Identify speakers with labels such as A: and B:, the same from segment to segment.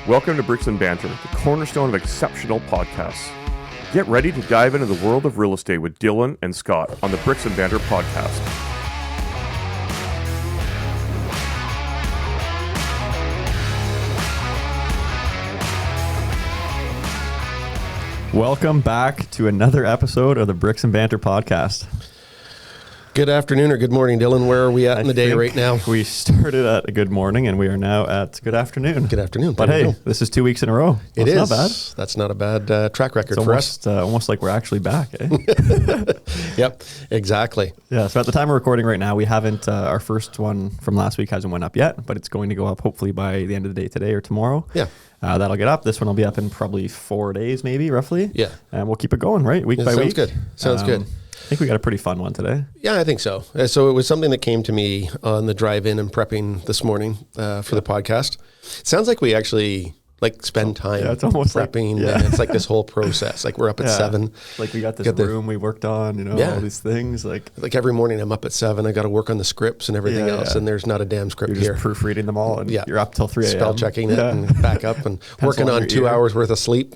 A: Welcome to Bricks and Banter, the cornerstone of exceptional podcasts. Get ready to dive into the world of real estate with Dylan and Scott on the Bricks and Banter podcast.
B: Welcome back to another episode of the Bricks and Banter podcast.
C: Good afternoon or good morning, Dylan. Where are we at in the day right now?
B: We started at a good morning and we are now at good afternoon.
C: Good afternoon.
B: But hey, this is 2 weeks in a row.
C: It is.
B: Not bad.
C: That's not a bad track record
B: it's
C: for us.
B: Almost like we're actually back. Eh?
C: Yep, exactly.
B: Yeah, so at the time we're recording right now, we haven't, our first one from last week hasn't went up yet, but it's going to go up hopefully by the end of the day today or tomorrow.
C: Yeah.
B: That'll get up. This one will be up in probably 4 days, maybe, roughly.
C: Yeah.
B: And we'll keep it going, right? Week by week.
C: Sounds good. Sounds good.
B: I think we got a pretty fun one today.
C: Yeah, I think so. So it was something that came to me on the drive-in and prepping this morning for the podcast. It sounds like we actually spend time
B: it's almost
C: prepping. And it's like this whole process. Like we're up at 7.
B: Like we got this room we worked on, all these things. Like
C: every morning I'm up at 7. I got to work on the scripts and everything else. And there's not a damn script
B: you're
C: here.
B: Just proofreading them all. And you're up till 3 a.m.
C: Spell checking it and back up and working on 2 hours worth of sleep.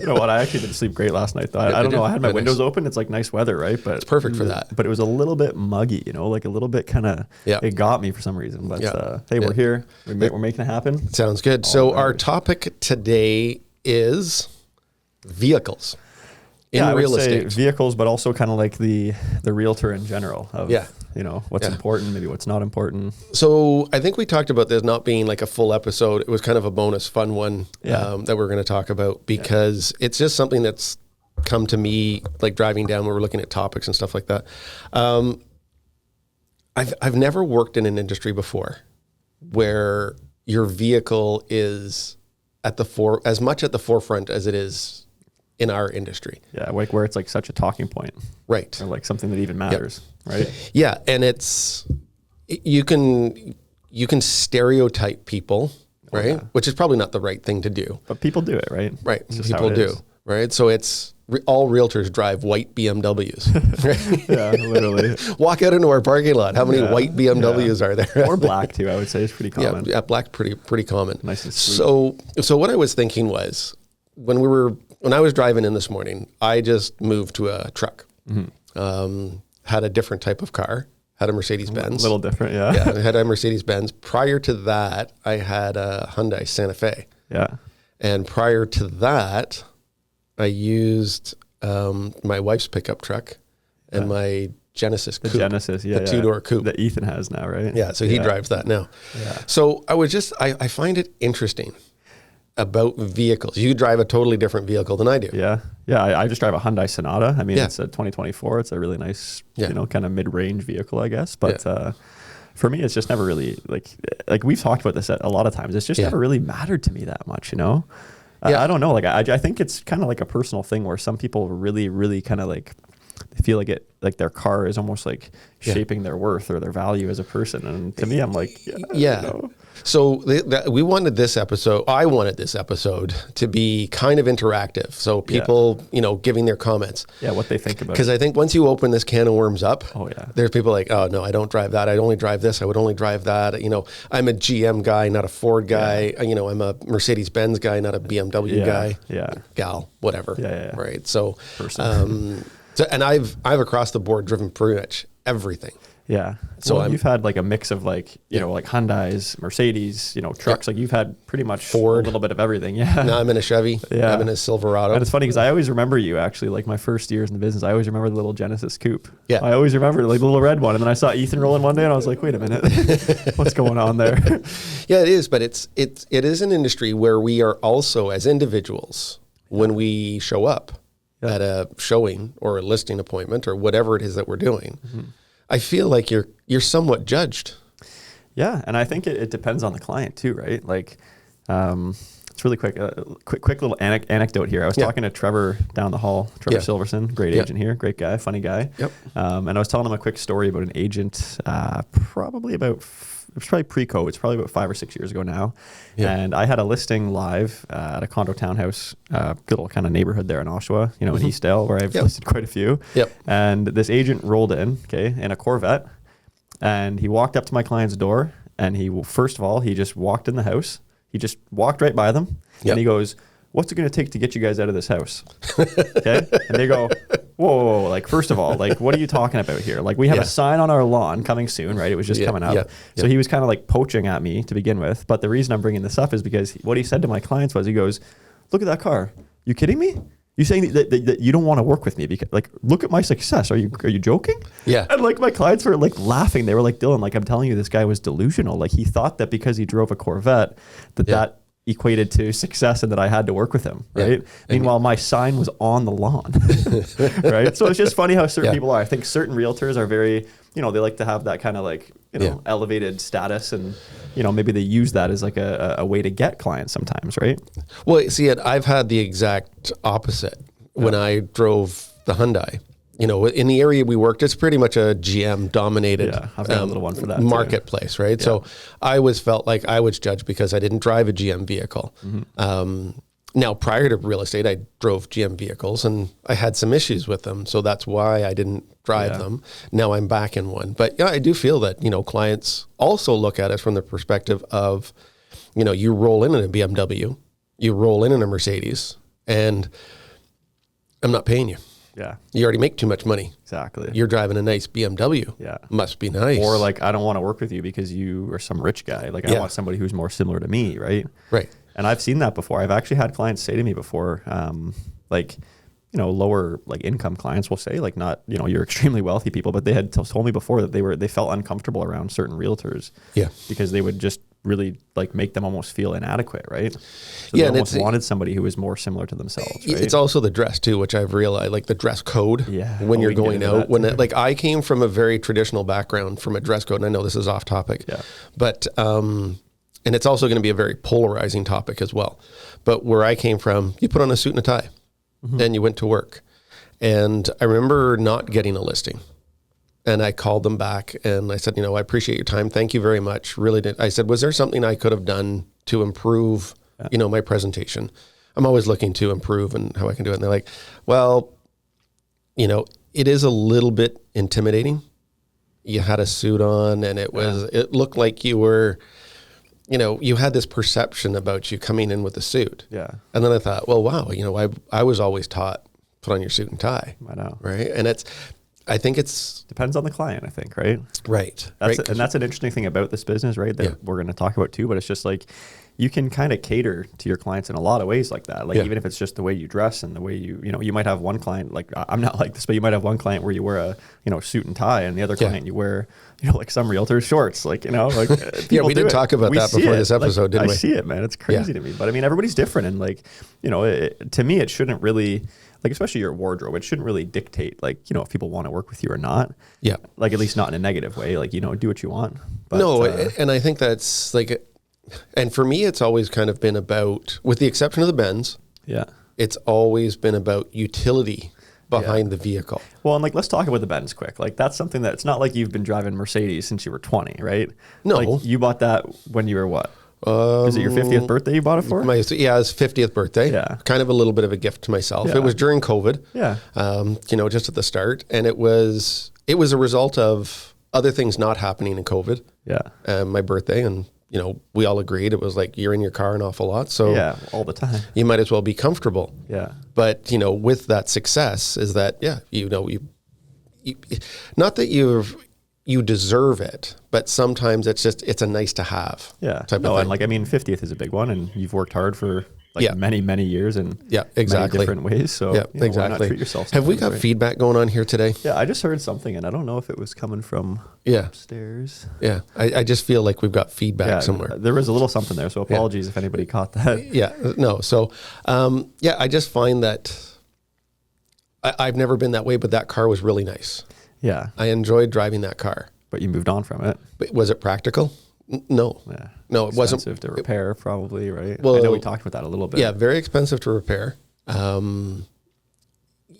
B: You know what? I actually didn't sleep great last night though. I don't know. I had my windows open. It's like nice weather, right? But
C: it's perfect for that.
B: But it was a little bit muggy, like a little bit kind of, it got me for some reason. But hey, we're here. We're making it happen.
C: Sounds good. So our topic today is vehicles in real estate.
B: Vehicles, but also kind of like the realtor in general of, what's important, maybe what's not important.
C: So I think we talked about this not being like a full episode. It was kind of a bonus fun one that we're going to talk about because it's just something that's come to me like driving down when we're looking at topics and stuff like that. I've never worked in an industry before where your vehicle is as much at the forefront as it is in our industry.
B: Yeah, like where it's like such a talking point.
C: Right.
B: Or like something that even matters, right?
C: Yeah, and you can stereotype people, right? Yeah. Which is probably not the right thing to do.
B: But people do it, right?
C: Right, people do, right? So it's all realtors drive white BMWs. Right?
B: Yeah, literally.
C: Walk out into our parking lot. How many white BMWs are there?
B: Or black too, I would say is pretty common.
C: Yeah, black pretty common.
B: Nice and sweet.
C: So what I was thinking was when I was driving in this morning, I just moved to a truck. Mm-hmm. Had a different type of car. Had a Mercedes-Benz.
B: A little different, yeah.
C: Yeah, I had a Mercedes-Benz. Prior to that, I had a Hyundai Santa Fe.
B: Yeah.
C: And prior to that, I used my wife's pickup truck and my Genesis coupe.
B: The Genesis,
C: the two-door coupe.
B: That Ethan has now, right?
C: Yeah, so he drives that now. Yeah. So I find it interesting about vehicles. You drive a totally different vehicle than I do.
B: Yeah. Yeah, I just drive a Hyundai Sonata. I mean, it's a 2024. It's a really nice, kind of mid-range vehicle, I guess. But for me, it's just never really, like we've talked about this a lot of times. It's just never really mattered to me that much, I don't know. Like I think it's kind of like a personal thing where some people really, really kind of like they feel like it, like their car is almost like shaping their worth or their value as a person. And to me, I'm like,
C: So we wanted this episode. I wanted this episode to be kind of interactive. So people, giving their comments.
B: Yeah, what they think about it.
C: Because I think once you open this can of worms up, there's people like, oh no, I don't drive that. I only drive this. I would only drive that. I'm a GM guy, not a Ford guy. I'm a Mercedes-Benz guy, not a BMW guy.
B: Yeah.
C: Gal, whatever.
B: Yeah.
C: Right. So, and I've across the board driven pretty much everything.
B: Yeah. So you've had like a mix of like Hyundais, Mercedes, trucks. Like you've had pretty much
C: Ford,
B: a little bit of everything. Yeah.
C: Now I'm in a Chevy. Yeah. I'm in a Silverado.
B: And it's funny because I always remember you actually, like my first years in the business, I always remember the little Genesis coupe.
C: Yeah.
B: I always remember like the little red one. And then I saw Ethan rolling one day and I was like, wait a minute, what's going on there?
C: Yeah, it is. But it is an industry where we are also as individuals, when we show up at a showing or a listing appointment or whatever it is that we're doing, I feel like you're somewhat judged.
B: Yeah, and I think it depends on the client too, right? Like, it's really quick little anecdote here. I was talking to Trevor down the hall, Trevor Silverson, great agent here, great guy, funny guy. Yep. And I was telling him a quick story about an agent, probably pre-COVID. It's probably about 5 or 6 years ago now. Yeah. And I had a listing live at a condo townhouse, good little kind of neighborhood there in Oshawa, in Eastdale, where I've listed quite a few. Yep. And this agent rolled in, in a Corvette, and he walked up to my client's door, and he just walked in the house. He just walked right by them
C: Yep.
B: and he goes, "What's it going to take to get you guys out of this house?" Okay. And they go, whoa, like, first of all, like, what are you talking about here? Like, we have
C: Yeah.
B: a sign on our lawn coming soon, right? It was just coming up.
C: Yeah.
B: So he was kind of like poaching at me to begin with. But the reason I'm bringing this up is because what he said to my clients was, he goes, "Look at that car. You kidding me? You saying that you don't want to work with me because, like, look at my success. Are you joking?"
C: Yeah.
B: And like my clients were like laughing. They were like, "Dylan, like, I'm telling you, this guy was delusional. Like, he thought that because he drove a Corvette that equated to success and that I had to work with him, right? Meanwhile, my sign was on the lawn, right? So it's just funny how certain people are. I think certain realtors are very, they like to have that kind of like, elevated status, and, maybe they use that as like a way to get clients sometimes, right?
C: Well, see, I've had the exact opposite when I drove the Hyundai. In the area we worked, it's pretty much a GM dominated
B: I've got a little one for that
C: marketplace,
B: too.
C: right? So I always felt like I was judged because I didn't drive a GM vehicle. Now, prior to real estate, I drove GM vehicles and I had some issues with them. So that's why I didn't drive them. Now I'm back in one. But I do feel that, clients also look at it from the perspective of, you roll in a BMW, you roll in a Mercedes, and I'm not paying you.
B: Yeah.
C: You already make too much money.
B: Exactly.
C: You're driving a nice BMW.
B: Yeah.
C: Must be nice.
B: Or like, I don't want to work with you because you are some rich guy. Like, I want somebody who's more similar to me, right?
C: Right.
B: And I've seen that before. I've actually had clients say to me before, lower like income clients will say, like, not, you're extremely wealthy people, but they had told me before that they felt uncomfortable around certain realtors. Yeah. Because they would just really like make them almost feel inadequate, right? So they almost wanted somebody who was more similar to themselves, right?
C: It's also the dress too, which I've realized, like the dress code when you're going out. Like I came from a very traditional background from a dress code, and I know this is off topic, but and it's also going to be a very polarizing topic as well. But where I came from, you put on a suit and a tie, and you went to work. And I remember not getting a listing. And I called them back and I said, I appreciate your time. Thank you very much. Really did. I said, was there something I could have done to improve, my presentation? I'm always looking to improve and how I can do it. And they're like, well, it is a little bit intimidating. You had a suit on and it looked like you were, you had this perception about you coming in with a suit. Yeah. And then I thought, well, wow, I was always taught, put on your suit and tie.
B: I know.
C: Right. And I think it's
B: depends on the client, I think, right?
C: Right.
B: And that's an interesting thing about this business, right? That we're going to talk about too, but it's just like, you can kind of cater to your clients in a lot of ways like that. Like even if it's just the way you dress and the way you might have one client, like I'm not like this, but you might have one client where you wear a, suit and tie, and the other client you wear, like some realtors shorts, like, like
C: we did talk about that before this episode, didn't we?
B: I see it, man. It's crazy to me, but I mean, everybody's different. And like, to me, it shouldn't really, like, especially your wardrobe, it shouldn't really dictate, like, if people want to work with you or not. Yeah. Like, at least not in a negative way. Like, do what you want. But,
C: no, and I think that's like, and for me, it's always kind of been about, with the exception of the Benz, it's always been about utility behind the vehicle.
B: Well, and like, let's talk about the Benz quick. Like, that's something that, it's not like you've been driving Mercedes since you were 20, right?
C: No.
B: Like, you bought that when you were what? Is it your 50th birthday you bought it for?
C: It was 50th birthday. Yeah. Kind of a little bit of a gift to myself. It was during COVID. Yeah. Just at the start. And it was a result of other things not happening in COVID. Yeah. My birthday, and we all agreed it was like you're in your car an awful lot. So
B: all the time.
C: You might as well be comfortable.
B: Yeah.
C: But, with that success is that, you not that you deserve it, but sometimes it's a nice to have.
B: Yeah. Type of thing. And like, I mean, 50th is a big one, and you've worked hard for like many, many years and many different ways. So
C: exactly.
B: Why not treat yourself?
C: Have we got feedback going on here today?
B: Yeah. I just heard something, and I don't know if it was coming from upstairs.
C: Yeah. I just feel like we've got feedback somewhere.
B: There was a little something there. So apologies if anybody caught that.
C: Yeah. No. So, I just find that I've never been that way, but that car was really nice. Yeah. I enjoyed driving that car.
B: But you moved on from it.
C: But was it practical? No.
B: Yeah.
C: No, it wasn't.
B: Expensive to repair, probably, right?
C: Well,
B: I know we talked about that a little bit.
C: Yeah, very expensive to repair.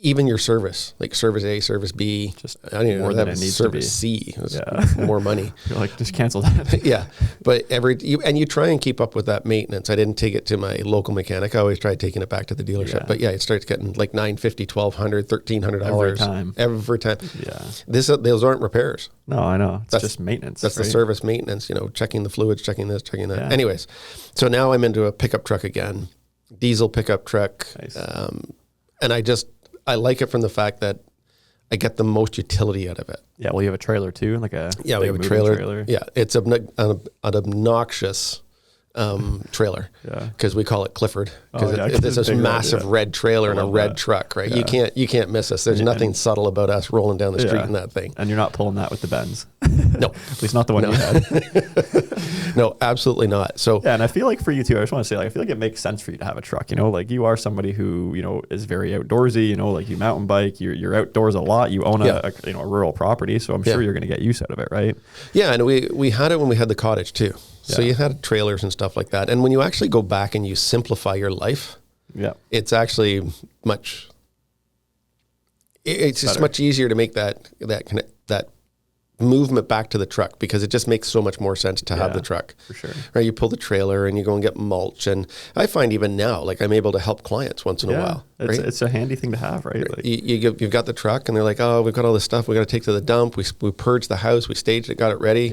C: even your service, like service A, service B,
B: Just
C: I don't even
B: more
C: know,
B: than
C: that
B: it
C: was
B: needs
C: service
B: to be.
C: C. It was
B: Yeah.
C: more money.
B: You're like, just cancel that.
C: Yeah. But you try and keep up with that maintenance. I didn't take it to my local mechanic. I always tried taking it back to the dealership.
B: Yeah.
C: But yeah, it starts getting like $950, $1,200, $1,300
B: Every time.
C: Every time.
B: Yeah.
C: Those aren't repairs.
B: No, I know. It's
C: That's
B: just maintenance.
C: That's the
B: right?
C: service maintenance, checking the fluids, checking this, checking that.
B: Yeah.
C: Anyways, so now I'm into a pickup truck again, diesel pickup truck.
B: Nice.
C: And I like it from the fact that I get the most utility out of it.
B: Yeah, well, you have a trailer too, like a
C: Yeah, we
B: big
C: have a
B: moving
C: trailer. Yeah, it's an obnoxious trailer.
B: Yeah.
C: Because we call it Clifford. Because
B: Oh, yeah,
C: it's this
B: big red,
C: massive
B: yeah.
C: red trailer and a
B: love
C: red
B: that.
C: truck, right?
B: Yeah.
C: You can't miss us. There's nothing subtle about us rolling down the street in that thing.
B: And you're not pulling that with the Benz.
C: No.
B: At least not the one you had.
C: No, absolutely not. So
B: Yeah, and I feel like for you too, I just want to say, like, I feel like it makes sense for you to have a truck. like you are somebody who, is very outdoorsy. Like you mountain bike, you're outdoors a lot. You own a rural property, so I'm sure you're going to get use out of it, right?
C: yeah, and we had it when we had the cottage too. So
B: Yeah.
C: you had trailers and stuff like that. And when you actually go back and you simplify your life,
B: Yeah,
C: it's just
B: better.
C: much easier to make that movement back to the truck, because it just makes so much more sense to have
B: Yeah,
C: the truck.
B: for sure.
C: Right? You pull the trailer and you go and get mulch, and I find even now, like, I'm able to help clients once in a while. Right?
B: It's a handy thing to have, right? Like,
C: You've got the truck, and they're like, oh, we've got all this stuff we got to take to the dump. We purged the house, we staged it, got it ready.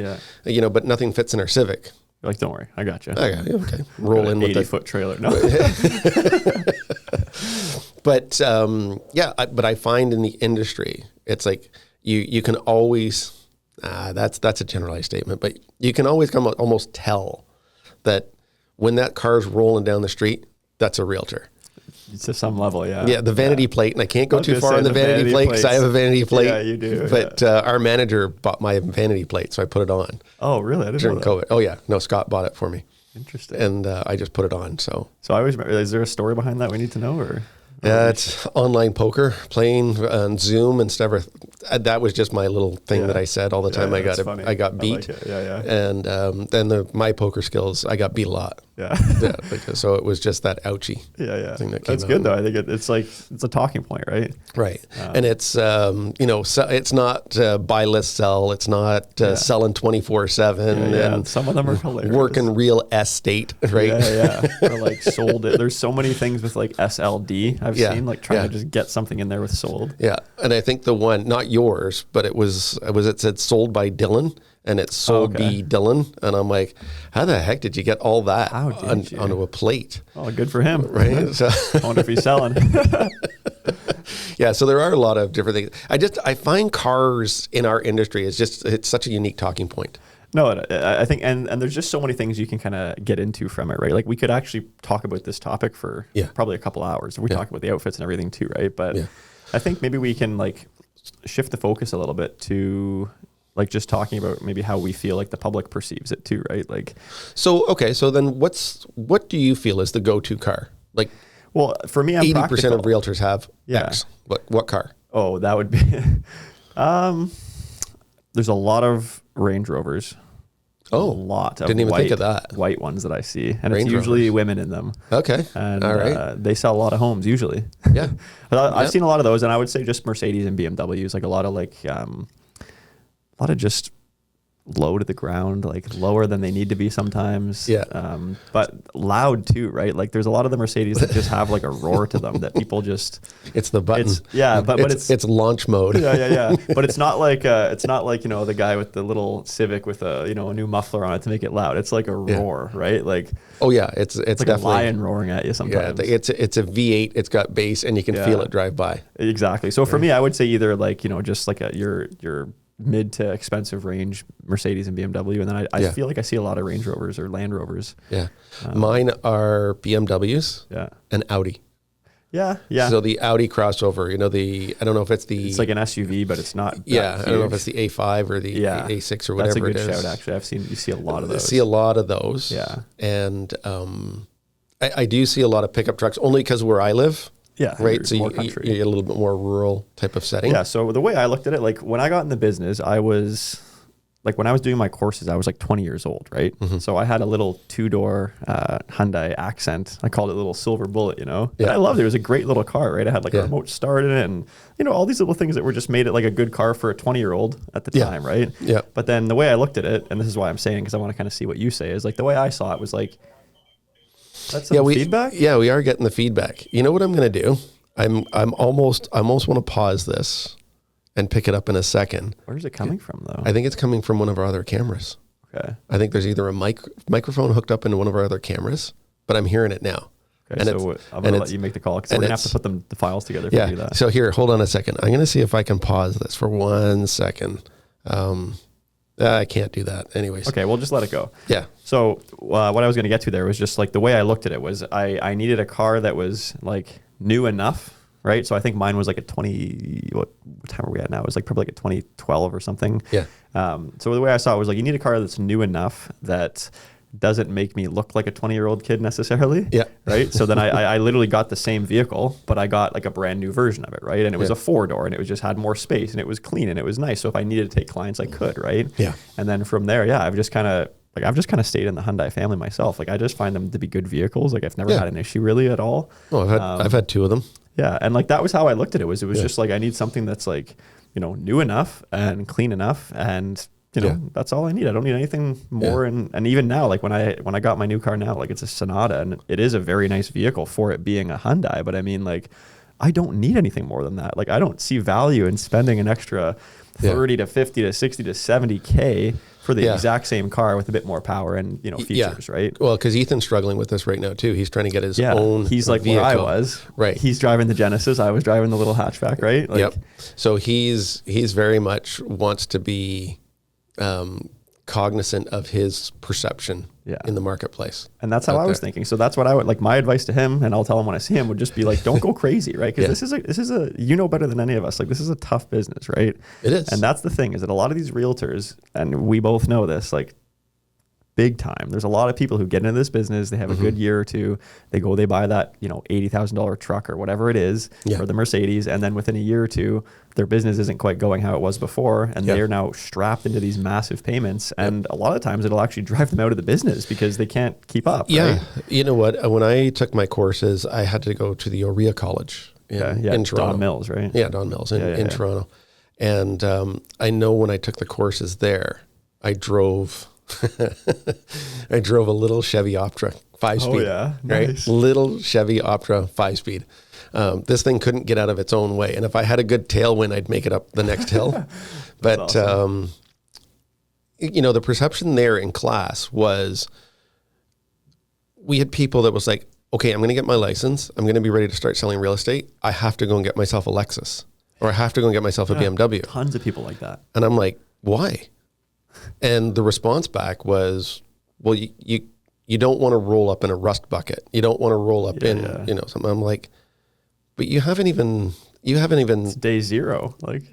B: Yeah.
C: But nothing fits in our Civic.
B: you're like, don't worry, I got you.
C: Okay, roll in with
B: 80-foot trailer. No,
C: But but I find in the industry, it's like you can always, that's a generalized statement, but you can always almost tell that when that car's rolling down the street, that's a realtor.
B: to some level, yeah.
C: Yeah, the vanity plate, and I can't go
B: I was
C: too
B: gonna
C: far
B: say
C: on the vanity plate because I have a vanity plate.
B: Yeah, you do,
C: But our manager bought my vanity plate, so I put it on
B: Oh, really? I didn't
C: during
B: know that.
C: COVID. Oh yeah, no, Scott bought it for me,
B: Interesting.
C: and I just put it on. So
B: So I always remember, is there a story behind that we need to know, or?
C: yeah, it's online poker, playing on Zoom and stuff. That was just my little thing that I said all the time.
B: Yeah,
C: I
B: that's funny.
C: I got beat.
B: like it. Yeah.
C: And then my poker skills, I got beat a lot.
B: Yeah.
C: Yeah, so it was just that ouchie.
B: Yeah.
C: thing that came
B: That's
C: out.
B: good though. I think it's like, it's a talking point, right?
C: Right. And it's, so it's not buy, list, sell. It's not selling 24/7
B: Yeah.
C: and
B: Some of them are hilarious.
C: working real estate, right?
B: Yeah. Or like sold it. There's so many things with like SLD I've
C: Yeah,
B: seen, like trying
C: yeah.
B: to just get something in there with sold.
C: Yeah. And I think the one, not yours, but it said sold by Dylan, and it's sold
B: okay.
C: B Dylan. And I'm like, how the heck did you get all that
B: How did you?
C: onto a plate?
B: Oh, good for him.
C: Right. So,
B: I wonder if he's selling.
C: yeah. So there are a lot of different things. I find cars in our industry it's such a unique talking point.
B: No, I think, and there's just so many things you can kind of get into from it, right? Like we could actually talk about this topic for probably a couple hours. We talk about the outfits and everything too, right? But I think maybe we can like shift the focus a little bit to like just talking about maybe how we feel like the public perceives it too, right? Like,
C: so then what do you feel is the go-to car? Like,
B: well, for me, I'm
C: 80%
B: practical.
C: of realtors have
B: Yeah.
C: X. What car?
B: Oh, that would be, there's a lot of Range Rovers.
C: Oh,
B: a lot of
C: didn't even think of that.
B: white ones that I see, and
C: Range
B: it's usually
C: Rovers.
B: women in them.
C: Okay.
B: And
C: All right.
B: they sell a lot of homes usually.
C: Yeah.
B: I've seen a lot of those, and I would say just Mercedes and BMWs, like a lot of just low to the ground, like lower than they need to be sometimes.
C: Yeah.
B: But loud too, right? Like there's a lot of the Mercedes that just have like a roar to them that people just.
C: It's the button.
B: But
C: it's launch mode.
B: Yeah. But it's not like the guy with the little Civic with a new muffler on it to make it loud. It's like a roar, right? Like
C: Oh yeah, it's
B: like
C: definitely
B: a lion roaring at you sometimes.
C: Yeah, it's a V8. It's got bass, and you can feel it drive by.
B: Exactly. So for me, I would say either like just like your mid to expensive range Mercedes and BMW, and then I feel like I see a lot of Range Rovers or Land Rovers.
C: Yeah, mine are BMWs.
B: Yeah.
C: And Audi.
B: Yeah.
C: So the Audi crossover, I don't know if it's
B: like an SUV, but it's not.
C: I don't know if it's the A5 or the A6 or whatever it is.
B: That's a good shout, actually. You see a lot of those.
C: I see a lot of those.
B: Yeah.
C: And I do see a lot of pickup trucks only because where I live.
B: Yeah.
C: Right. So you
B: country.
C: get a little bit more rural type of setting.
B: Yeah. So the way I looked at it, like when I got in the business, I was like when I was doing my courses, I was like 20 years old, right? So I had a little 2-door Hyundai Accent. I called it a little silver bullet, you know?
C: Yeah.
B: And I loved it. It was a great little car, right? I had like a remote start in it and, you know, all these little things that were just made it like a good car for a 20-year-old at the time, right?
C: Yeah.
B: But then the way I looked at it, and this is why I'm saying, because I want to kind of see what you say, is like the way I saw it was like, that's some feedback?
C: Yeah, we are getting the feedback. You know what I'm going to do? I almost want to pause this and pick it up in a second.
B: Where's it coming from, though?
C: I think it's coming from one of our other cameras.
B: Okay.
C: I think there's either a microphone hooked up into one of our other cameras, but I'm hearing it now.
B: Okay,
C: and
B: so I'm going to let you make the call because we're going to have to put the files together if we do that.
C: So here, hold on a second. I'm going to see if I can pause this for 1 second. I can't do that anyways.
B: Okay, we'll just let it go.
C: Yeah.
B: So what I was going to get to there was just like the way I looked at it was I needed a car that was like new enough, right? So I think mine was like a what time are we at now? It was like probably like a 2012 or something.
C: Yeah.
B: So the way I saw it was like you need a car that's new enough that doesn't make me look like a 20-year-old kid necessarily.
C: Yeah.
B: Right. So then I literally got the same vehicle, but I got like a brand new version of it. Right. And it was a 4-door and it was just had more space and it was clean and it was nice. So if I needed to take clients, I could. Right.
C: Yeah.
B: And then from there, I've just kind of stayed in the Hyundai family myself. Like I just find them to be good vehicles. Like I've never had an issue really at all.
C: Oh, I've had 2 of them.
B: Yeah. And like that was how I looked at it. It was just like I need something that's like, you know, new enough and clean enough and you know, that's all I need. I don't need anything more. And even now, like when I got my new car now, like it's a Sonata and it is a very nice vehicle for it being a Hyundai. But I mean, like, I don't need anything more than that. Like I don't see value in spending an extra 30 to 50 to 60 to 70K for the exact same car with a bit more power and, you know, features, right?
C: Well, because Ethan's struggling with this right now too. He's trying to get his own
B: He's like
C: vehicle.
B: where I was.
C: Right.
B: He's driving the Genesis. I was driving the little hatchback, right? Like,
C: Yep. So he's very much wants to be cognizant of his perception in the marketplace.
B: And that's how I was thinking. So that's what I would like. My advice to him, and I'll tell him when I see him, would just be like, don't go crazy, right? Because this is a you know better than any of us. Like this is a tough business, right?
C: It is.
B: And that's the thing is that a lot of these realtors, and we both know this, like big time. There's a lot of people who get into this business. They have a good year or two. They go, they buy that, you know, $80,000 truck or whatever it is, or the Mercedes. And then within a year or two, their business isn't quite going how it was before. And they're now strapped into these massive payments. And a lot of times it'll actually drive them out of the business because they can't keep up.
C: Yeah.
B: Right?
C: You know what? When I took my courses, I had to go to the Orea College in Toronto.
B: Don Mills, right?
C: Yeah, Don Mills in Toronto. And I know when I took the courses there, I drove a little Chevy Optra 5-speed.
B: Oh yeah,
C: right?
B: Nice.
C: Little Chevy Optra 5-speed. This thing couldn't get out of its own way, and if I had a good tailwind, I'd make it up the next hill. But awesome. You know, the perception there in class was we had people that was like, okay, I'm going to get my license. I'm going to be ready to start selling real estate. I have to go and get myself a Lexus, or I have to go and get myself a BMW.
B: Tons of people like that.
C: And I'm like, why? And the response back was, well, you don't want to roll up in a rust bucket. You don't want to roll up in, you know, something. I'm like, but you haven't even
B: it's day zero. Like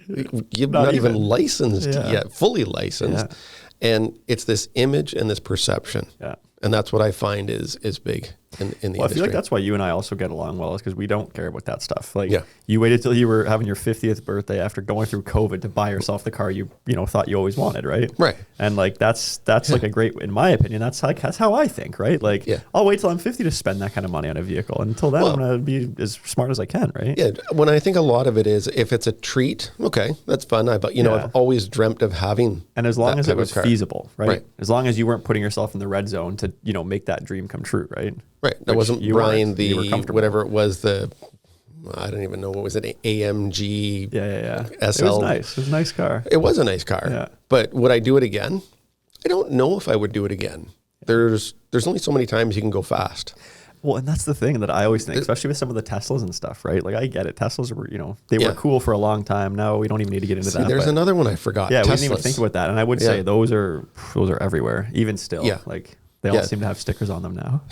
C: you've not even licensed yet, fully licensed. Yeah. And it's this image and this perception. Yeah. And that's what I find is big in the industry.
B: I feel like that's why you and I also get along well, is because we don't care about that stuff. Like you waited till you were having your 50th birthday after going through COVID to buy yourself the car you thought you always wanted, right?
C: Right.
B: And like that's like a great, in my opinion, that's how I think, right? Like I'll wait till I'm 50 to spend that kind of money on a vehicle. Until then, I'm gonna be as smart as I can, right?
C: Yeah. When I think a lot of it is, if it's a treat, okay, that's fun. I've always dreamt of having,
B: and as long as it was feasible, right? As long as you weren't putting yourself in the red zone to make that dream come true, right?
C: Right. That wasn't Brian whatever it was, I don't even know, what was it, AMG SL.
B: It was nice. It was a nice car.
C: It was a nice car. Yeah. But would I do it again? I don't know if I would do it again. There's only so many times you can go fast.
B: Well, and that's the thing that I always think, especially with some of the Teslas and stuff, right? Like I get it. Teslas were, they were cool for a long time. Now we don't even need to get into that.
C: There's another one I forgot.
B: Yeah, Teslas. We didn't even think about that. And I would say those are everywhere, even still.
C: Yeah.
B: Like they all seem to have stickers on them now.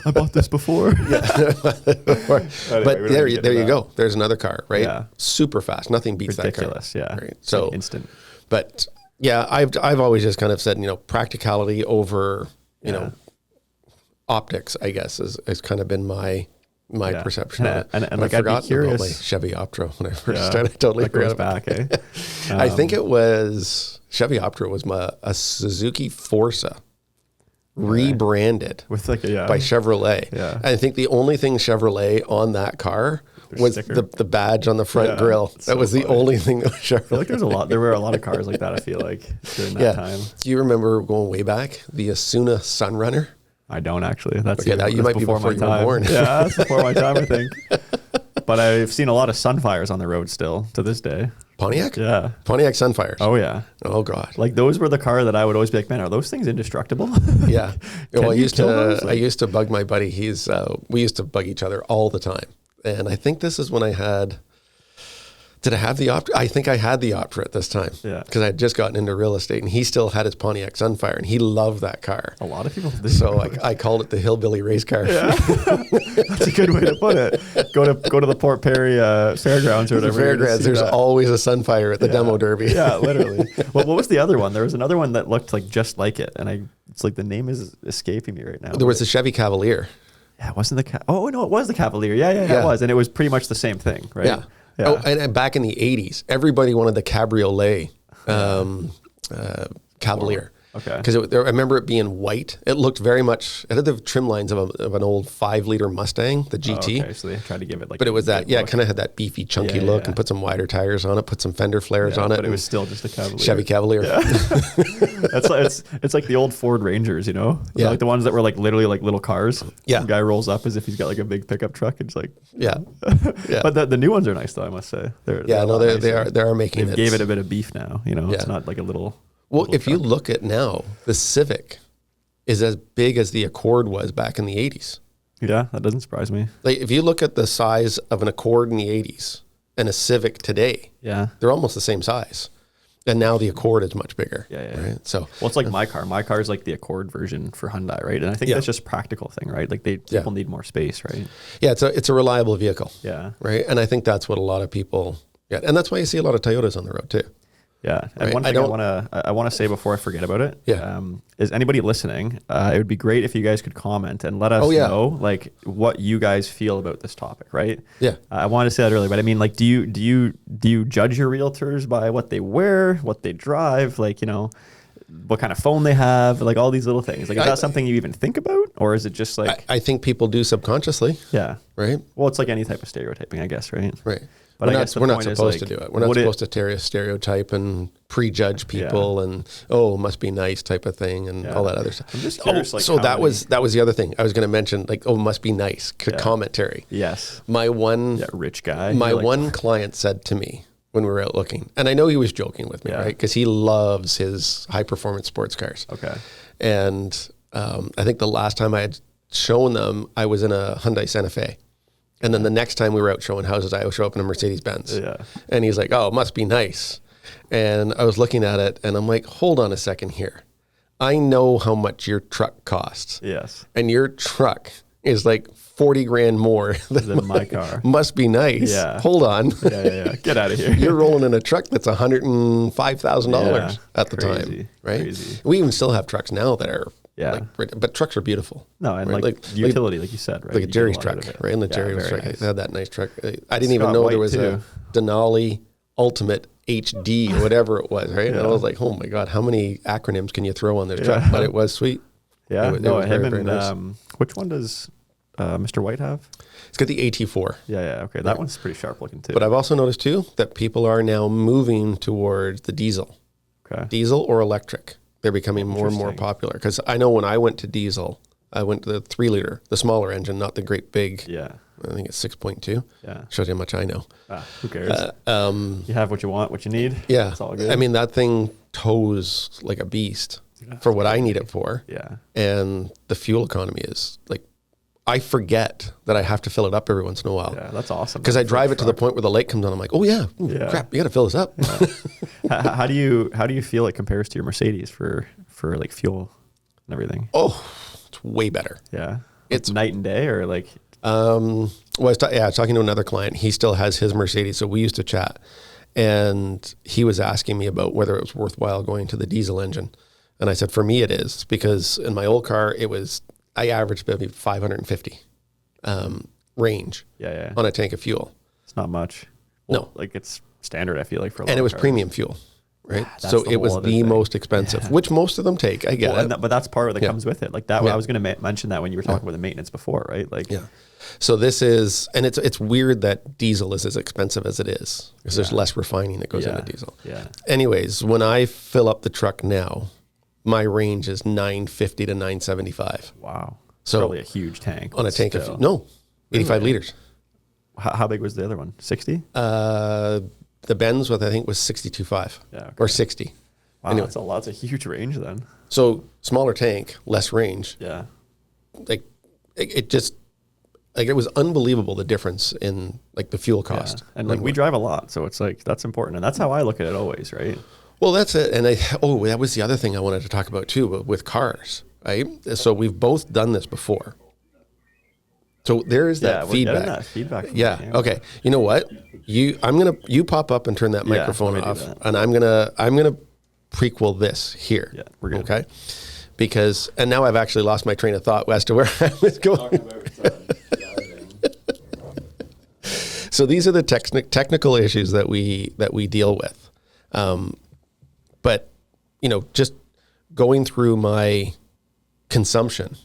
B: I bought this before.
C: But there you go. There's another car, right? Yeah. Super fast. Nothing beats
B: ridiculous,
C: that car.
B: Yeah.
C: Right? So
B: like instant.
C: But yeah, I've always just kind of said, practicality over, optics, I guess, has kind of been my my
B: Yeah.
C: perception of it.
B: And
C: But
B: like,
C: I
B: I'd be
C: forgot about
B: curious.
C: my Chevy Optra when I first
B: Yeah,
C: started. I totally
B: that
C: forgot
B: goes
C: about
B: back,
C: it.
B: eh?
C: I think it was Chevy Optra was a Suzuki Forza rebranded
B: with like
C: by Chevrolet.
B: Yeah.
C: And I think the only thing Chevrolet on that car was
B: sticker.
C: the badge on the front
B: Yeah,
C: grill. That
B: so
C: was the
B: funny.
C: only thing that was Chevrolet.
B: I feel like there were a lot of cars like that, I feel like, during that time.
C: Do you remember going way back, the Asuna Sunrunner?
B: I don't actually. That's
C: Okay, that you might be before
B: my
C: you were
B: time.
C: born.
B: Yeah, that's before my time, I think. But I've seen a lot of Sunfires on the road still to this day.
C: Pontiac?
B: Yeah.
C: Pontiac Sunfires.
B: Oh yeah.
C: Oh God.
B: Like those were the car that I would always be like, man, are those things indestructible?
C: Yeah. Well, I
B: you
C: used
B: kill
C: to
B: those?
C: I used to bug my buddy. We used to bug each other all the time. And I think this is when I had. Did I have the Optra? I think I had the Optra at this time.
B: Yeah.
C: Because I had just gotten into real estate, and he still had his Pontiac Sunfire, and he loved that car.
B: A lot of people do.
C: So I called it the hillbilly race car.
B: Yeah. That's a good way to put it. Go to the Port Perry fairgrounds or
C: The
B: whatever. you're gonna
C: fairgrounds,
B: see
C: there's
B: that.
C: always a Sunfire at the demo derby.
B: Yeah, literally. Well, what was the other one? There was another one that looked like just like it, and it's like the name is escaping me right now.
C: There was the Chevy Cavalier.
B: Yeah, it wasn't the oh no, it was the Cavalier. Yeah,
C: Yeah.
B: it was, and it was pretty much the same thing, right?
C: Yeah. Oh, and back in the 80s, everybody wanted the Cabriolet Cavalier.
B: Okay.
C: Because I remember it being white. It looked very much, it had the trim lines of an old 5-liter Mustang, the GT.
B: Okay, so they tried to give it like.
C: But it was that,
B: good look.
C: kind of had that beefy, chunky
B: Yeah,
C: look
B: yeah.
C: and put some wider tires on it, put some fender flares on it.
B: But it
C: and
B: was still just a Cavalier.
C: Chevy Cavalier.
B: It's like the old Ford Rangers, you know?
C: Yeah.
B: Like the ones that were like literally like little cars.
C: Yeah.
B: The guy rolls up as if he's got like a big pickup truck. It's like,
C: Yeah. Yeah.
B: but the new ones are nice though, I must say. They're
C: Yeah,
B: a
C: no,
B: lot
C: they
B: nicer.
C: are making
B: They
C: it.
B: gave it a bit of beef now, you know? It's
C: Yeah.
B: not like a little.
C: Well,
B: little
C: if you
B: truck.
C: look at now, the Civic is as big as the Accord was back in the 80s.
B: Yeah, that doesn't surprise me.
C: Like if you look at the size of an Accord in the 80s and a Civic today,
B: Yeah.
C: they're almost the same size. And now the Accord is much bigger.
B: Yeah.
C: Right? So
B: Well, it's like my car. My car is like the Accord version for Hyundai, right? And I think
C: Yeah.
B: that's just a practical thing, right? Like people need more space, right?
C: yeah, it's a reliable vehicle.
B: Yeah.
C: Right. And I think that's what a lot of people and that's why you see a lot of Toyotas on the road too.
B: Yeah, and
C: Right.
B: one thing I want to say before I forget about it,
C: Yeah.
B: is anybody listening? It would be great if you guys could comment and let us know like what you guys feel about this topic, right?
C: Yeah.
B: I wanted to say that earlier, but I mean, like, do you judge your realtors by what they wear, what they drive, like, you know, what kind of phone they have, like all these little things? Like, is that something you even think about, or is it just like?
C: I think people do subconsciously.
B: Yeah.
C: Right.
B: Well, it's like any type of stereotyping, I guess, right?
C: Right.
B: But
C: we're
B: I
C: not,
B: guess the
C: we're not
B: point is,
C: supposed
B: like,
C: to do it. We're not
B: would
C: supposed to stereotype and prejudge people and must be nice type of thing and all that other stuff.
B: I'm just curious, like,
C: so
B: how
C: that
B: many-
C: was the other thing I was going to mention. Like, must be nice commentary.
B: Yes.
C: My one
B: Rich guy.
C: my
B: You're like,
C: one client said to me when we were out looking, and I know he was joking with me, right? Because he loves his high performance sports cars.
B: Okay.
C: And I think the last time I had shown them, I was in a Hyundai Santa Fe. And then the next time we were out showing houses, I would show up in a Mercedes Benz.
B: Yeah.
C: And he's like, oh, it must be nice. And I was looking at it and I'm like, hold on a second here. I know how much your truck costs.
B: Yes.
C: And your truck is like 40 grand more
B: Than my car.
C: Must be nice.
B: Yeah.
C: Hold on.
B: Yeah. Get out of here.
C: You're rolling in a truck that's $105,000
B: Yeah.
C: at the
B: Crazy.
C: time, right?
B: Crazy.
C: We even still have trucks now that are but trucks are beautiful.
B: No, and
C: right?
B: like utility, like you said, right?
C: Like a
B: You get
C: Jerry's
B: lot
C: truck,
B: out of it.
C: right? And the
B: Yeah,
C: Jerry's
B: very
C: truck,
B: nice.
C: I had that nice truck. I didn't
B: It's
C: even
B: got
C: know
B: white
C: there was
B: too.
C: a Denali Ultimate HD or whatever it was, right? And I was like, oh my God, how many acronyms can you throw on this truck? But it was sweet.
B: Yeah.
C: It was
B: No,
C: very,
B: him
C: very
B: and
C: nice.
B: which one does Mr. White have?
C: It's got the AT4.
B: Yeah. Okay, that one's pretty sharp looking too.
C: But I've also noticed too that people are now moving towards the diesel.
B: Okay.
C: Diesel or electric. They're becoming more and more
B: Interesting.
C: popular. Because I know when I went to diesel, I went to the 3-liter, the smaller engine, not the great big.
B: Yeah.
C: I think it's 6.2.
B: Yeah.
C: Shows you how much I know.
B: Who cares? You have what you want, what you need.
C: Yeah.
B: It's all good.
C: I mean, that thing tows like a beast for what I need it for.
B: Yeah.
C: And the fuel economy is like, I forget that I have to fill it up every once in a while.
B: Yeah, that's awesome.
C: Because I
B: For a
C: drive it to the
B: truck.
C: point where the light comes on. I'm like, oh yeah, crap, you got to fill this up.
B: How do you feel it compares to your Mercedes for like fuel and everything?
C: Oh, it's way better.
B: Yeah.
C: It's-
B: night and day, or like.
C: Well, I was talking to another client. He still has his Mercedes, so we used to chat, and he was asking me about whether it was worthwhile going to the diesel engine, and I said for me it is, because in my old car I averaged maybe 550. range
B: Yeah.
C: on a tank of fuel.
B: It's not much.
C: No.
B: Well, like it's standard, I feel like, for a lot
C: And it
B: of
C: was
B: cars.
C: premium fuel, right?
B: That's
C: So
B: the
C: it
B: whole
C: was
B: other
C: the
B: thing.
C: most expensive, which most of them take. I get
B: Well,
C: it.
B: but that's part that
C: Yeah.
B: comes with it. Like that,
C: Yeah.
B: I was going to mention that when you were talking about the maintenance before, right? Like,
C: Yeah. So this is, and it's weird that diesel is as expensive as it is because there's less refining that goes into diesel.
B: Yeah.
C: Anyways, when I fill up the truck now, my range is 950 to 975
B: Wow.
C: So
B: Probably a huge tank.
C: on a
B: but
C: tank
B: still.
C: of, no, 85 liters.
B: How big was the other one? 60?
C: The Benz with, I think, was 62.5
B: Yeah, okay.
C: or 60.
B: Wow,
C: Anyway.
B: that's a huge range then.
C: So smaller tank, less range.
B: Yeah.
C: Like it just, like it was unbelievable the difference in like the fuel cost.
B: And like we drive a lot, so it's like that's important, and that's how I look at it always, right?
C: Well, that's it. And that was the other thing I wanted to talk about too, with cars, right? So we've both done this before. So there is that
B: we're
C: feedback.
B: getting that feedback from
C: Yeah.
B: the camera.
C: Okay. You know what? You pop up and turn that microphone
B: let me do
C: off,
B: that.
C: and I'm gonna prequel this here.
B: Yeah, we're good.
C: Okay. Because and now I've actually lost my train of thought as to where I was going. So these are the technical issues that we deal with. But just going through my consumption,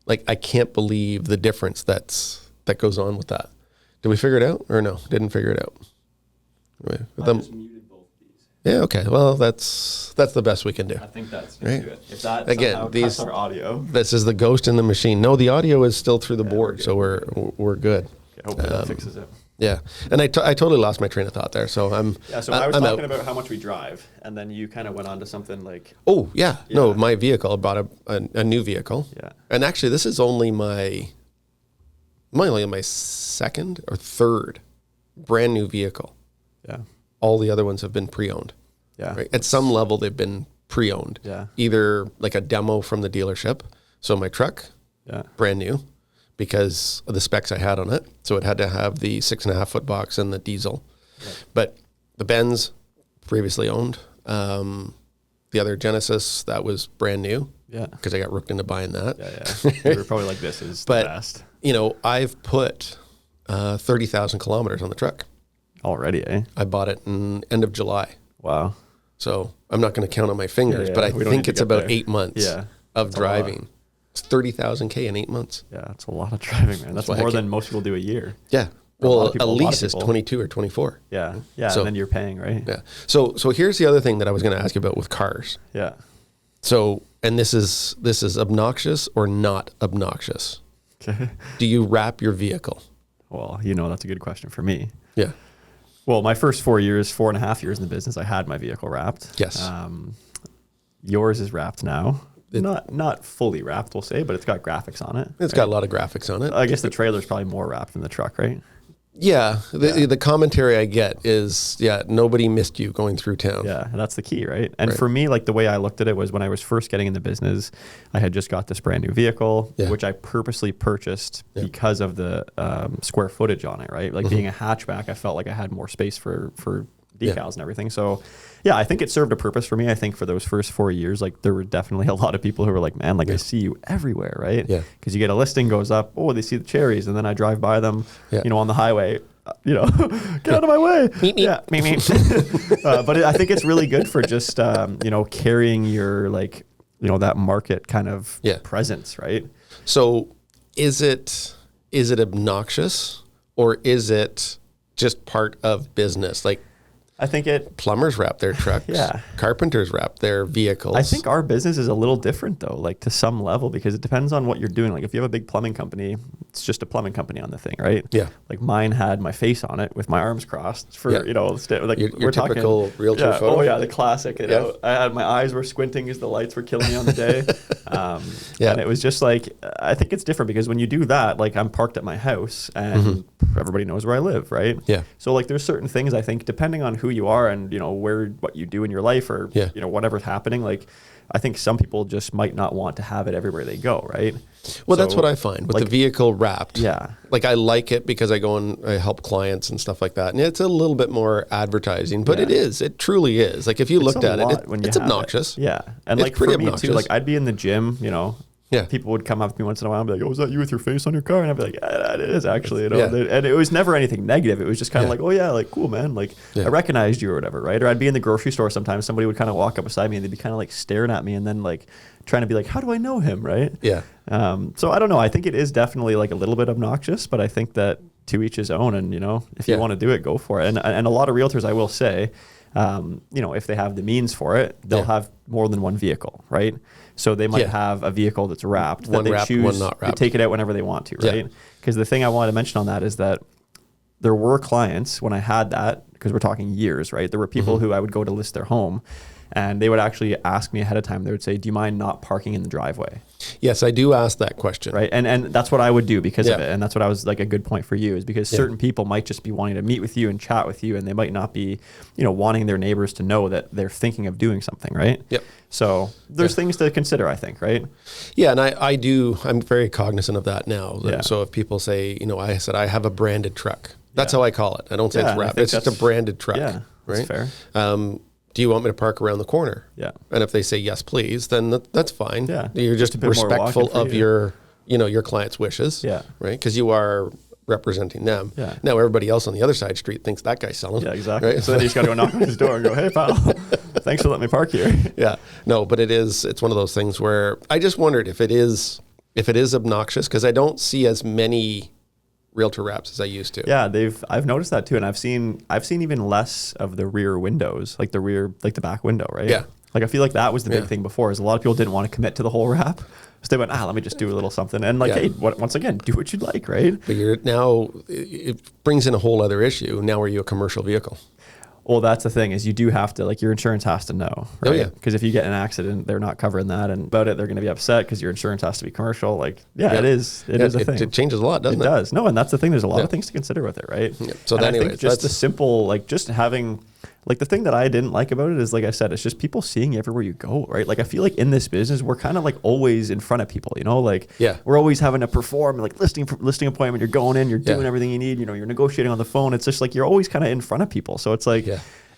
C: like I can't believe the difference that goes on with that. Did we figure it out or no? Didn't figure it out. Anyway,
B: I just muted both these.
C: yeah. Okay. Well, that's the best we can do.
B: I think that's
C: Right.
B: good. If that
C: Again,
B: somehow
C: these-
B: cuts our audio,
C: This is the ghost in the machine. No, the audio is still through the board, so we're good.
B: hopefully that fixes it.
C: Yeah. And I totally lost my train of thought there. So I'm
B: Yeah, so I was
C: I'm
B: talking
C: out.
B: about how much we drive, and then you kind of went on to something like,
C: Oh yeah. No,
B: Yeah.
C: my vehicle. I bought a new vehicle.
B: Yeah.
C: And actually, this is only my second or third brand new vehicle.
B: yeah,
C: All the other ones have been pre-owned.
B: yeah,
C: Right? At some level, they've been pre-owned.
B: Yeah.
C: Either like a demo from the dealership. So my truck,
B: yeah,
C: brand new, because of the specs I had on it. So it had to have the 6.5 foot box and the diesel.
B: Right.
C: But the Benz, previously owned. The other Genesis, that was brand new
B: yeah,
C: because I got rooked into buying that.
B: yeah. You were probably like, this is
C: But
B: the best
C: I've put 30,000 kilometers on the truck.
B: already, eh?
C: I bought it in end of July.
B: Wow.
C: So I'm not going to count on my fingers,
B: Yeah,
C: but I
B: we don't
C: think
B: need to
C: it's
B: get
C: about
B: there.
C: 8 months
B: Yeah,
C: of
B: that's a lot.
C: driving. It's 30,000 K in 8 months.
B: Yeah, that's a lot of driving, man. That's
C: why I
B: more
C: can't-
B: than most people do a year.
C: Yeah.
B: For a lot
C: Well,
B: of people,
C: a
B: a lot of
C: lease is
B: people.
C: 22 or 24.
B: Yeah, yeah,
C: So-
B: and then you're paying, right?
C: Yeah. So here's the other thing that I was going to ask you about with cars.
B: Yeah.
C: So, and this is obnoxious or not obnoxious?
B: Okay.
C: Do you wrap your vehicle?
B: Well, that's a good question for me.
C: Yeah.
B: Well, my first 4.5 years in the business, I had my vehicle wrapped.
C: Yes.
B: Yours is wrapped now. Not fully wrapped, we'll say, but it's got graphics on it.
C: It's got a lot of graphics on it.
B: I guess the trailer's probably more wrapped than the truck, right?
C: Yeah. The commentary I get is, nobody missed you going through town.
B: Yeah, and that's the key, right? And
C: Right.
B: for me, like the way I looked at it was when I was first getting in the business, I had just got this brand new vehicle,
C: Yeah.
B: which I purposely purchased because of the square footage on it, right? Like being a hatchback, I felt like I had more space for decals and everything. So yeah, I think it served a purpose for me. I think for those first 4 years, like there were definitely a lot of people who were like, man, like I see you everywhere, right?
C: Yeah.
B: Because you get a listing goes up, oh, they see the cherries, and then I drive by them,
C: Yeah.
B: on the highway, get out of my way.
C: Meep, meep.
B: Yeah, meep, meep. But I think it's really good for just, carrying your that market kind of presence, right?
C: So is it obnoxious or is it just part of business? Like
B: I think it.
C: plumbers wrap their trucks.
B: Yeah.
C: Carpenters wrap their vehicles.
B: I think our business is a little different though, like to some level, because it depends on what you're doing. Like if you have a big plumbing company, it's just a plumbing company on the thing, right?
C: Yeah.
B: Like mine had my face on it with my arms crossed for, like
C: Your
B: we're
C: typical
B: talking,
C: realtor
B: yeah,
C: photo?
B: Oh yeah, the classic. I had my eyes were squinting as the lights were killing me on the day. And it was just like, I think it's different because when you do that, like I'm parked at my house and everybody knows where I live, right?
C: Yeah.
B: So like there's certain things I think depending on who you are and what you do in your life or whatever's happening, like I think some people just might not want to have it everywhere they go, right?
C: Well, that's what I find with the vehicle wrapped.
B: Yeah.
C: Like I like it because I go and I help clients and stuff like that. And it's a little bit more advertising, but it truly is. Like if you looked at it, it's
B: have
C: obnoxious.
B: Yeah. And
C: It's
B: like for
C: pretty
B: me
C: obnoxious.
B: too, like I'd be in the gym,
C: Yeah.
B: people would come up to me once in a while and be like, oh, is that you with your face on your car? And I'd be like, yeah, it is actually, you know.
C: Yeah.
B: And it was never anything negative. It was just kind of like, oh yeah, like cool, man. Like I recognized you or whatever, right? Or I'd be in the grocery store sometimes, somebody would kind of walk up beside me and they'd be kind of like staring at me and then like trying to be like, how do I know him, right?
C: Yeah.
B: So I don't know. I think it is definitely like a little bit obnoxious, but I think that to each his own. And, you know, if you want to do it, go for it. And a lot of realtors, I will say, you know, if they have the means for it, they'll have more than one vehicle, right? So they might have a vehicle that's wrapped that they choose
C: one not wrapped.
B: to take it out whenever they want to, right? Because the thing I wanted to mention on that is that there were clients when I had that, because we're talking years, right? There were people who I would go to list their home and they would actually ask me ahead of time. They would say, do you mind not parking in the driveway?
C: Yes, I do ask that question.
B: Right. And that's what I would do because of it. And that's what I was like, a good point for you is because certain people might just be wanting to meet with you and chat with you and they might not be, you know, wanting their neighbors to know that they're thinking of doing something, right?
C: Yep.
B: So there's things to consider, I think, right?
C: Yeah, and I'm very cognizant of that now. So if people say, you know, I said I have a branded truck. That's how I call it. I don't say it's wrapped. It's just a branded truck.
B: Yeah,
C: right?
B: That's fair.
C: Do you want me to park around the corner?
B: Yeah.
C: And if they say yes, please, then that's fine.
B: Yeah.
C: You're just respectful of your client's wishes.
B: Yeah.
C: Right. Because you are representing them.
B: Yeah.
C: Now everybody else on the other side of the street thinks that guy's selling.
B: Yeah, exactly.
C: Right?
B: So then you just got to go knock on his door and go, hey, pal, thanks for letting me park here.
C: Yeah. No, but it's one of those things where I just wondered if it is obnoxious because I don't see as many realtor wraps as I used to.
B: Yeah, I've noticed that too, and I've seen even less of the rear windows, like the back window, right?
C: Yeah.
B: Like I feel like that was the big thing before, is a lot of people didn't want to commit to the whole wrap, so they went, let me just do a little something, and like, hey, once again, do what you'd like, right?
C: But it brings in a whole other issue. Now, are you a commercial vehicle?
B: Well, that's the thing is you do have to, like your insurance has to know, right?
C: Oh, yeah.
B: Because if you get in an accident, they're not covering that, and about it, they're going to be upset because your insurance has to be commercial. Like, it is a thing.
C: It changes a lot, doesn't it?
B: It does. No, and that's the thing. There's a lot of things to consider with it, right?
C: Yeah. So
B: and
C: anyways,
B: I think just the simple, like just having, like the thing that I didn't like about it is, like I said, it's just people seeing you everywhere you go, right? Like I feel like in this business, we're kind of like always in front of people, you know, like we're always having to perform, like listing appointment, you're going in, you're doing everything you need, you know, you're negotiating on the phone. It's just like, you're always kind of in front of people. So it's like,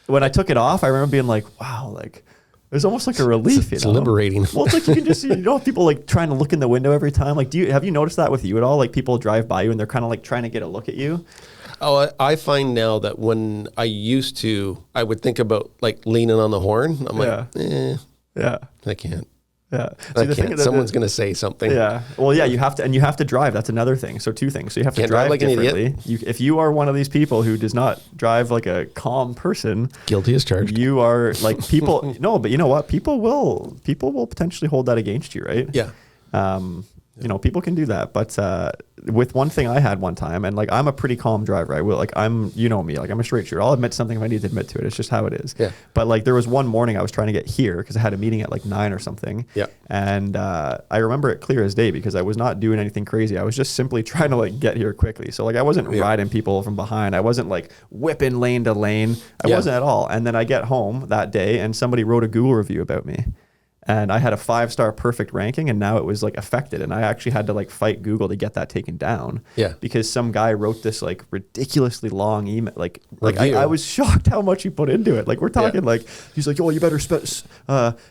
B: when I took it off, I remember being like, wow, like it's almost like a relief.
C: It's liberating.
B: Well, it's like you can just see, you know, people like trying to look in the window every time. Like, have you noticed that with you at all? Like people drive by you and they're kind of like trying to get a look at you.
C: Oh, I find now that when I would think about like leaning on the horn. I'm like, I can't.
B: Yeah.
C: I can't. Someone's going to say something.
B: Yeah. Well, yeah, you have to drive. That's another thing. So two things. So you have to drive like differently. An idiot. If you are one of these people who does not drive like a calm person,
C: guilty as charged.
B: You are like people. No, but you know what? People will potentially hold that against you, right?
C: Yeah.
B: You know, people can do that. But with one thing I had one time, and like I'm a pretty calm driver. I will, like you know me, like I'm a straight shooter. I'll admit something if I need to admit to it. It's just how it is.
C: Yeah.
B: But like there was one morning I was trying to get here because I had a meeting at like 9 or something.
C: Yeah.
B: And I remember it clear as day because I was not doing anything crazy. I was just simply trying to like get here quickly. So like I wasn't riding people from behind. I wasn't like whipping lane to lane. I wasn't at all. And then I get home that day and somebody wrote a Google review about me. And I had a 5-star perfect ranking and now it was like affected. And I actually had to like fight Google to get that taken down. Yeah. Because some guy wrote this like ridiculously long email. Like I was shocked how much he put into it. Like we're talking like, he's like, oh, you better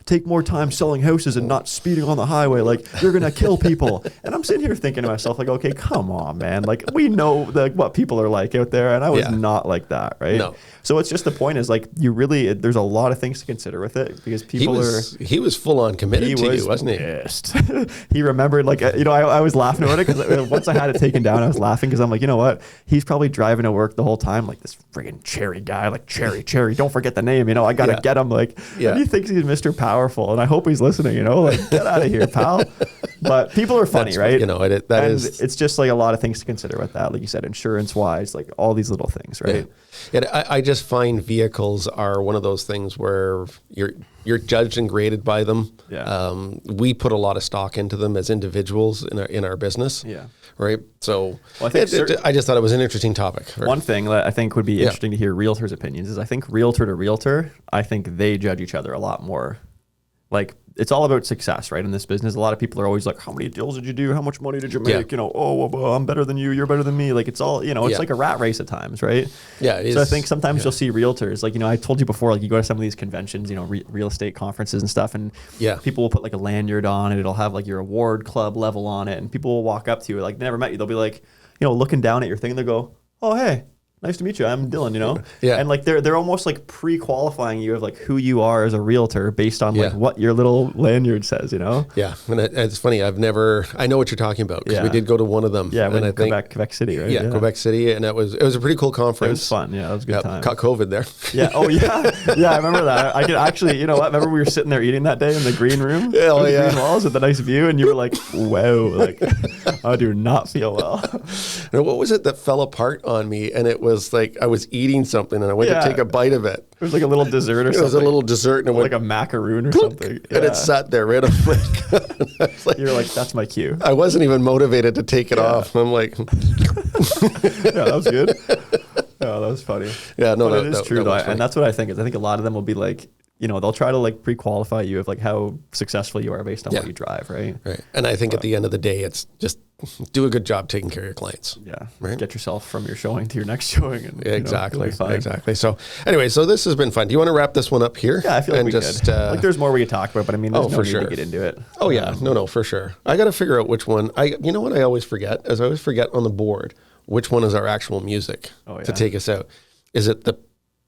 B: take more time selling houses and not speeding on the highway. Like you're going to kill people. And I'm sitting here thinking to myself like, okay, come on, man. Like we know what people are like out there. And I was not like that. Right. No. So it's just the point is like, there's a lot of things to consider with it because people
C: he was full on committed to you, wasn't he?
B: Pissed. He remembered, like, you know, I was laughing about it because once I had it taken down, I was laughing because I'm like, you know what? He's probably driving to work the whole time, like this friggin' Cherry guy, like Cherry, don't forget the name, you know, I got to get him, like, and he thinks he's Mr. Powerful, and I hope he's listening, you know, like, get out of here, pal. But people are funny, right?
C: You know,
B: it's just like a lot of things to consider with that, like you said, insurance-wise, like all these little things, right?
C: Yeah. I just find vehicles are one of those things where you're judged and graded by them. Yeah. We put a lot of stock into them as individuals in our business. Yeah. Right. So I just thought it was an interesting topic.
B: One thing that I think would be interesting to hear realtors' opinions is I think realtor to realtor, I think they judge each other a lot more like it's all about success, right? In this business, a lot of people are always like, how many deals did you do? How much money did you make? You know, oh, well, I'm better than you. You're better than me. Like it's all, you know, it's like a rat race at times, right?
C: Yeah, it is.
B: So I think sometimes you'll see realtors, like, you know, I told you before, like you go to some of these conventions, you know, real estate conferences and stuff, and people will put like a lanyard on it. It'll have like your award club level on it, and people will walk up to you, like they never met you. They'll be like, you know, looking down at your thing, and they'll go, oh, hey, nice to meet you. I'm Dylan, you know?
C: Yeah.
B: And like they're almost like pre-qualifying you of like who you are as a realtor based on like what your little lanyard says, you know?
C: Yeah. And it's funny. I know what you're talking about because we did go to one of them.
B: Yeah.
C: And I think
B: Quebec City, right?
C: Yeah, Quebec City. And it was a pretty cool conference.
B: It was fun. Yeah. It was a good time.
C: Caught COVID there.
B: Yeah. Oh yeah. Yeah. I remember that. I could actually, you know what? Remember we were sitting there eating that day in the green room?
C: Oh yeah.
B: Green walls with the nice view. And you were like, wow, like I do not feel well.
C: And what was it that fell apart on me? And it was like, I was eating something and I went to take a bite of it.
B: It was like a little dessert or something.
C: It was a little dessert and it went
B: like a macaroon or something. Yeah.
C: And it sat there right on my
B: You're like, that's my cue.
C: I wasn't even motivated to take it off. I'm like,
B: yeah, that was good. Yeah, that was funny.
C: Yeah, no,
B: but it is true though. And that's what I think is. I think a lot of them will be like, you know, they'll try to like pre-qualify you of like how successful you are based on what you drive, right?
C: Right. And I think at the end of the day, it's just do a good job taking care of your clients.
B: Yeah.
C: Right.
B: Get yourself from your showing to your next showing. And,
C: exactly. Exactly. So anyway, so this has been fun. Do you want to wrap this one up here?
B: Yeah, I feel like we could. Like there's more we could talk about, but I mean, there's no need to get into it.
C: Oh yeah. No, for sure. I got to figure out which one. You know what I always forget is I always forget on the board which one is our actual music to take us out. Is it the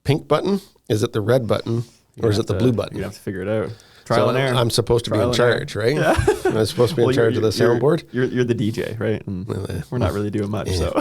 C: pink button? Is it the red button? Or is it the blue button?
B: You have to figure it out. Trial and error.
C: I'm supposed to be in charge, right? Yeah. I'm supposed to be in charge of the soundboard.
B: You're the DJ, right? And we're not really doing much, so.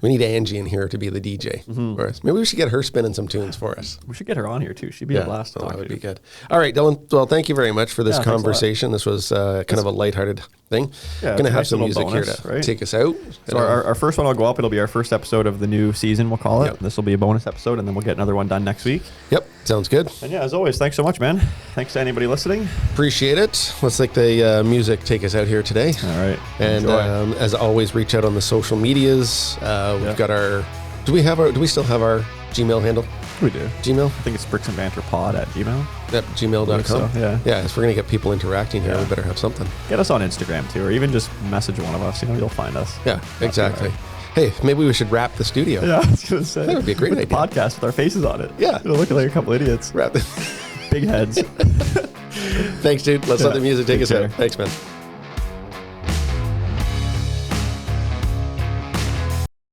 C: We need Angie in here to be the DJ for us. Maybe we should get her spinning some tunes for us.
B: We should get her on here too. She'd be a blast to talk to.
C: That would be good. All right, Dylan. Well, thank you very much for this conversation. This was kind of a lighthearted thing. Going to have some music here to take us out.
B: So our first one will go up. It'll be our first episode of the new season, we'll call it. Yep. This will be a bonus episode, and then we'll get another one done next week.
C: Yep. Sounds good.
B: And yeah, as always, thanks so much, man. Thanks to anybody listening.
C: Appreciate it. Let's let the music take us out here today.
B: All right.
C: And as always, reach out on the social medias. We've got our. Do we still have our Gmail handle?
B: We do.
C: Gmail?
B: I think it's bricksandbanterpod@gmail.
C: Yep, gmail.com.
B: So, yeah.
C: Yeah, if we're going to get people interacting here, we better have something.
B: Get us on Instagram too, or even just message one of us. You know, you'll find us.
C: Yeah, exactly. Hey, maybe we should wrap the studio.
B: Yeah, I was going to say.
C: That would be a great idea.
B: Podcast with our faces on it.
C: Yeah.
B: It'll look like a couple idiots.
C: Wrap
B: Big heads.
C: Thanks, dude. Let's let the music take us out. Thanks, man.